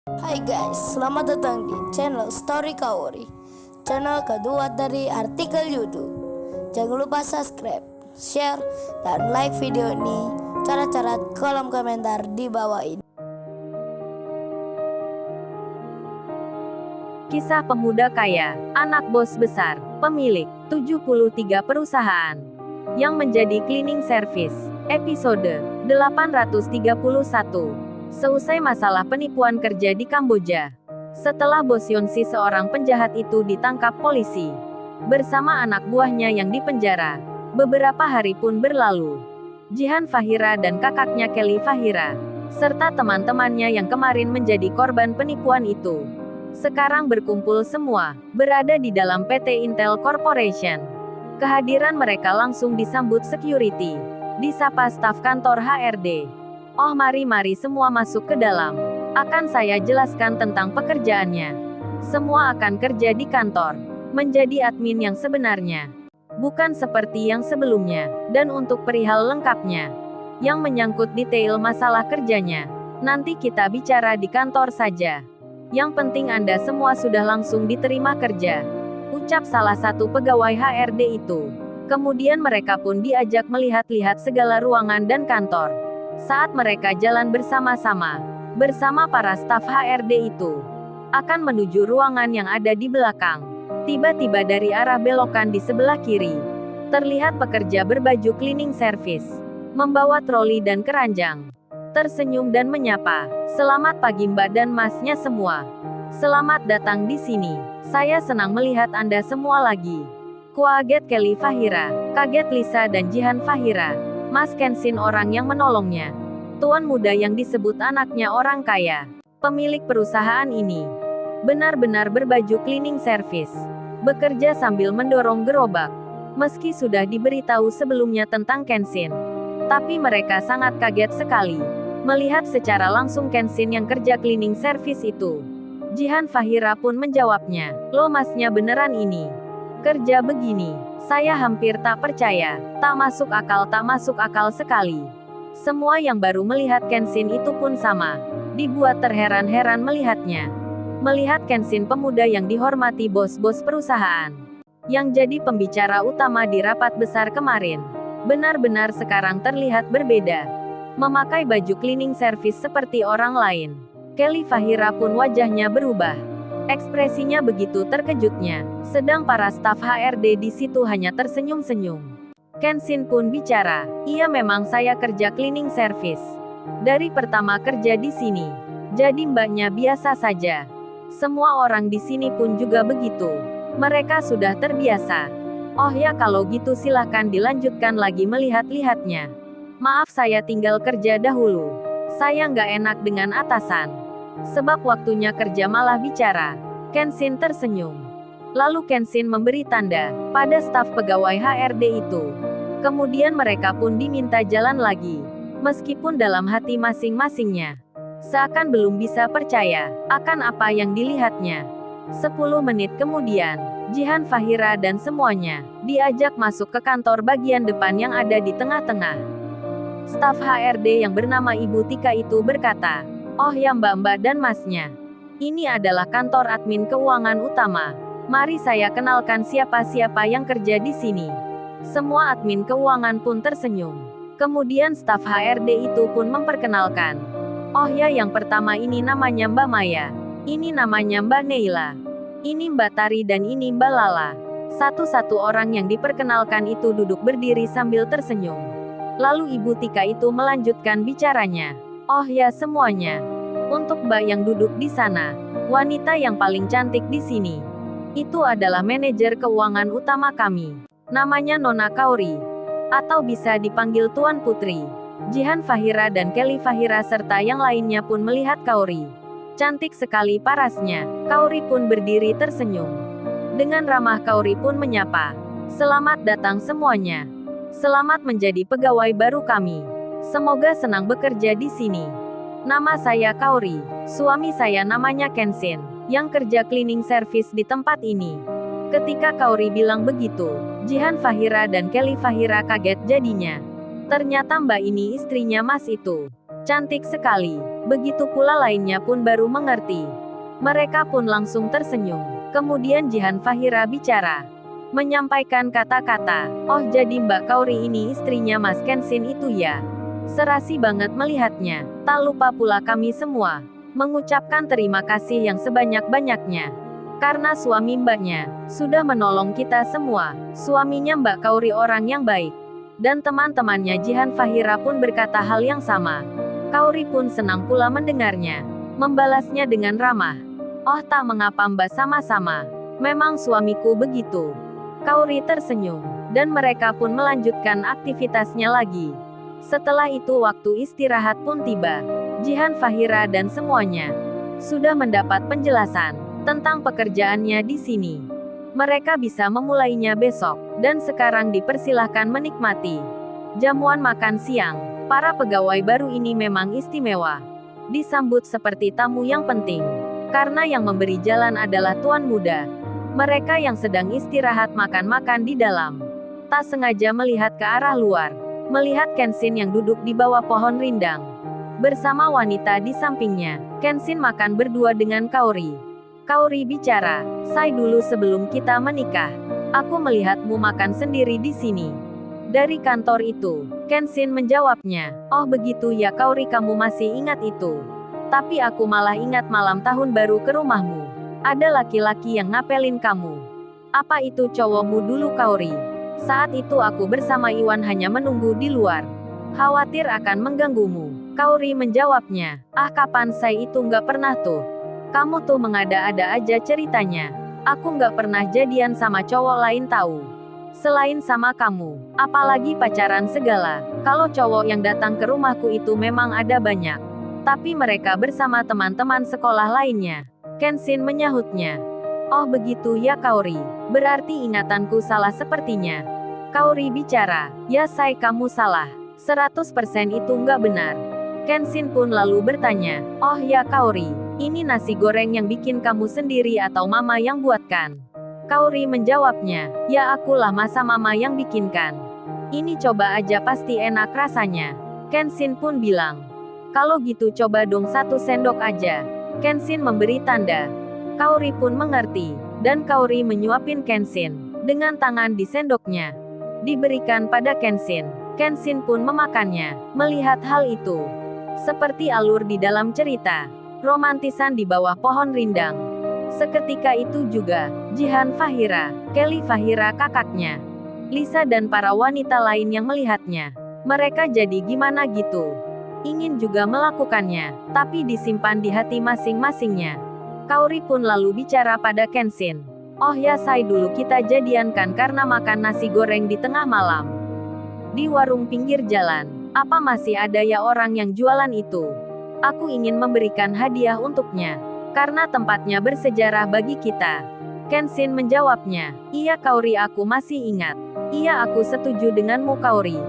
Hai guys, selamat datang di channel Story Kaori, channel kedua dari artikel YouTube. Jangan lupa subscribe, share, dan like video ini. Cara-cara kolom komentar di bawah ini. Kisah pemuda kaya, anak bos besar, pemilik 73 perusahaan yang menjadi cleaning service. Episode 831. Seusai masalah penipuan kerja di Kamboja. Setelah Bos Yonsi, seorang penjahat itu, ditangkap polisi bersama anak buahnya yang dipenjara. Beberapa hari pun berlalu. Jihan Fahira dan kakaknya Kelly Fahira serta teman-temannya yang kemarin menjadi korban penipuan itu sekarang berkumpul semua, berada di dalam PT Intel Corporation. Kehadiran mereka langsung disambut security, disapa staf kantor HRD. "Oh, mari semua masuk ke dalam. Akan saya jelaskan tentang pekerjaannya. Semua akan kerja di kantor, menjadi admin yang sebenarnya, bukan seperti yang sebelumnya. Dan untuk perihal lengkapnya, yang menyangkut detail masalah kerjanya, nanti kita bicara di kantor saja. Yang penting Anda semua sudah langsung diterima kerja," ucap salah satu pegawai HRD itu. Kemudian mereka pun diajak melihat-lihat segala ruangan dan kantor. Saat mereka jalan bersama-sama, bersama para staf HRD itu, akan menuju ruangan yang ada di belakang. Tiba-tiba dari arah belokan di sebelah kiri, terlihat pekerja berbaju cleaning service, membawa troli dan keranjang. Tersenyum dan menyapa, "Selamat pagi Mbak dan Masnya semua. Selamat datang di sini. Saya senang melihat Anda semua lagi." Kaget Kelly Fahira, kaget Lisa dan Jihan Fahira. Mas Kensin orang yang menolongnya. Tuan muda yang disebut anaknya orang kaya. Pemilik perusahaan ini benar-benar berbaju cleaning service. Bekerja sambil mendorong gerobak. Meski sudah diberitahu sebelumnya tentang Kensin, tapi mereka sangat kaget sekali melihat secara langsung Kensin yang kerja cleaning service itu. Jihan Fahira pun menjawabnya, "Lo Masnya beneran ini kerja begini? Saya hampir tak percaya. Tak masuk akal sekali." Semua yang baru melihat Kensin itu pun sama, dibuat terheran-heran melihatnya. Melihat Kensin, pemuda yang dihormati bos-bos perusahaan, yang jadi pembicara utama di rapat besar kemarin, benar-benar sekarang terlihat berbeda. Memakai baju cleaning service seperti orang lain. Kelly Fahira pun wajahnya berubah. Ekspresinya begitu terkejutnya, sedang para staf HRD di situ hanya tersenyum-senyum. Kensin pun bicara, "Iya, memang saya kerja cleaning service. Dari pertama kerja di sini. Jadi Mbaknya biasa saja." Semua orang di sini pun juga begitu. Mereka sudah terbiasa. "Oh ya, kalau gitu silahkan dilanjutkan lagi melihat-lihatnya. Maaf, saya tinggal kerja dahulu. Saya nggak enak dengan atasan. Sebab waktunya kerja malah bicara." Kensin tersenyum. Lalu Kensin memberi tanda pada staf pegawai HRD itu. Kemudian mereka pun diminta jalan lagi. Meskipun dalam hati masing-masingnya seakan belum bisa percaya akan apa yang dilihatnya. 10 menit kemudian, Jihan Fahira dan semuanya diajak masuk ke kantor bagian depan yang ada di tengah-tengah. Staf HRD yang bernama Ibu Tika itu berkata, "Oh ya Mbak-mbak dan Masnya. Ini adalah kantor admin keuangan utama. Mari saya kenalkan siapa-siapa yang kerja di sini." Semua admin keuangan pun tersenyum. Kemudian staf HRD itu pun memperkenalkan. "Oh ya, yang pertama ini namanya Mbak Maya. Ini namanya Mbak Neila. Ini Mbak Tari dan ini Mbak Lala." Satu-satu orang yang diperkenalkan itu duduk berdiri sambil tersenyum. Lalu Ibu Tika itu melanjutkan bicaranya. "Oh ya semuanya. Untuk Mbak yang duduk di sana, wanita yang paling cantik di sini, itu adalah manajer keuangan utama kami. Namanya Nona Kaori. Atau bisa dipanggil Tuan Putri." Jihan Fahira dan Kelly Fahira serta yang lainnya pun melihat Kaori. Cantik sekali parasnya. Kaori pun berdiri tersenyum. Dengan ramah Kaori pun menyapa, "Selamat datang semuanya. Selamat menjadi pegawai baru kami. Semoga senang bekerja di sini. Nama saya Kaori. Suami saya namanya Kensin, yang kerja cleaning service di tempat ini." Ketika Kaori bilang begitu, Jihan Fahira dan Kelly Fahira kaget jadinya. Ternyata Mbak ini istrinya Mas itu. Cantik sekali. Begitu pula lainnya pun baru mengerti. Mereka pun langsung tersenyum. Kemudian Jihan Fahira bicara. Menyampaikan kata-kata, "Oh jadi Mbak Kauri ini istrinya Mas Kenshin itu ya? Serasi banget melihatnya. Tak lupa pula kami semua mengucapkan terima kasih yang sebanyak-banyaknya. Karena suami mbaknya sudah menolong kita semua. Suaminya Mbak Kauri orang yang baik." Dan teman-temannya Jihan Fahira pun berkata hal yang sama. Kauri pun senang pula mendengarnya. Membalasnya dengan ramah. "Oh tak mengapa Mbak, sama-sama. Memang suamiku begitu." Kauri tersenyum. Dan mereka pun melanjutkan aktivitasnya lagi. Setelah itu waktu istirahat pun tiba. Jihan Fahira dan semuanya sudah mendapat penjelasan tentang pekerjaannya di sini. Mereka bisa memulainya besok, dan sekarang dipersilahkan menikmati jamuan makan siang. Para pegawai baru ini memang istimewa. Disambut seperti tamu yang penting. Karena yang memberi jalan adalah tuan muda. Mereka yang sedang istirahat makan-makan di dalam. Tak sengaja melihat ke arah luar. Melihat Kenshin yang duduk di bawah pohon rindang. Bersama wanita di sampingnya. Kenshin makan berdua dengan Kaori. Kaori bicara, "Say dulu sebelum kita menikah. Aku melihatmu makan sendiri di sini." Dari kantor itu, Kenshin menjawabnya, "Oh begitu ya Kaori, kamu masih ingat itu. Tapi aku malah ingat malam tahun baru ke rumahmu. Ada laki-laki yang ngapelin kamu. Apa itu cowokmu dulu Kaori? Saat itu aku bersama Iwan hanya menunggu di luar. Khawatir akan mengganggumu." Kaori menjawabnya, "Ah kapan saya itu nggak pernah tuh. Kamu tuh mengada-ada aja ceritanya. Aku nggak pernah jadian sama cowok lain tahu. Selain sama kamu, apalagi pacaran segala. Kalau cowok yang datang ke rumahku itu memang ada banyak. Tapi mereka bersama teman-teman sekolah lainnya." Kenshin menyahutnya. "Oh begitu ya Kaori. Berarti ingatanku salah sepertinya." Kaori bicara, "Ya say kamu salah. 100% itu nggak benar." Kenshin pun lalu bertanya, "Oh ya Kaori, ini nasi goreng yang bikin kamu sendiri atau mama yang buatkan?" Kaori menjawabnya, "Ya akulah masa mama yang bikinkan. Ini coba aja pasti enak rasanya." Kenshin pun bilang, "Kalau gitu coba dong 1 sendok aja." Kenshin memberi tanda. Kaori pun mengerti, dan Kaori menyuapin Kenshin dengan tangan di sendoknya. Diberikan pada Kenshin. Kenshin pun memakannya. Melihat hal itu, seperti alur di dalam cerita, romantisan di bawah pohon rindang. Seketika itu juga, Jihan Fahira, Kelly Fahira kakaknya, Lisa dan para wanita lain yang melihatnya. Mereka jadi gimana gitu? Ingin juga melakukannya, tapi disimpan di hati masing-masingnya. Kaori pun lalu bicara pada Kenshin. "Oh ya say dulu kita jadiankan karena makan nasi goreng di tengah malam. Di warung pinggir jalan. Apa masih ada ya orang yang jualan itu? Aku ingin memberikan hadiah untuknya. Karena tempatnya bersejarah bagi kita." Kenshin menjawabnya, "Iya Kaori aku masih ingat. Iya aku setuju denganmu Kaori.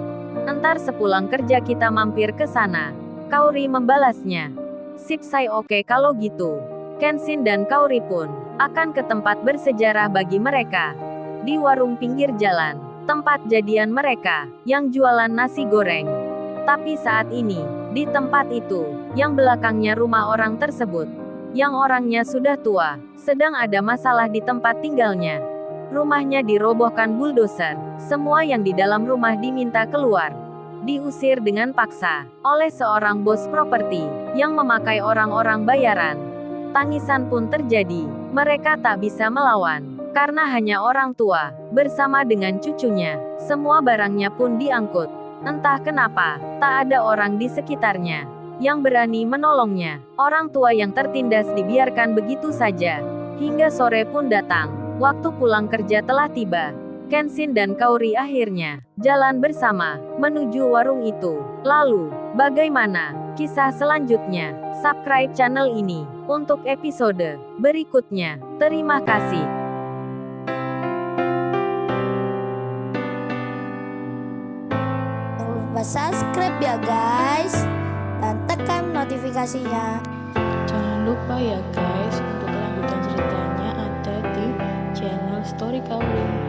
Entar sepulang kerja kita mampir ke sana." Kaori membalasnya. "Sip say oke kalau gitu." Kenshin dan Kaori pun akan ke tempat bersejarah bagi mereka. Di warung pinggir jalan, tempat jadian mereka, yang jualan nasi goreng. Tapi saat ini, di tempat itu, yang belakangnya rumah orang tersebut, yang orangnya sudah tua, sedang ada masalah di tempat tinggalnya. Rumahnya dirobohkan bulldozer. Semua yang di dalam rumah diminta keluar. Diusir dengan paksa oleh seorang bos properti yang memakai orang-orang bayaran. Tangisan pun terjadi. Mereka tak bisa melawan karena hanya orang tua bersama dengan cucunya. Semua barangnya pun diangkut. Entah kenapa, tak ada orang di sekitarnya yang berani menolongnya. Orang tua yang tertindas dibiarkan begitu saja. Hingga sore pun datang. Waktu pulang kerja telah tiba. Kenshin dan Kaori akhirnya jalan bersama menuju warung itu. Lalu, bagaimana kisah selanjutnya? Subscribe channel ini untuk episode berikutnya. Terima kasih. Jangan lupa subscribe ya guys, dan tekan notifikasinya. Jangan lupa ya guys, untuk lanjutan ceritanya ada di channel Story Kauri.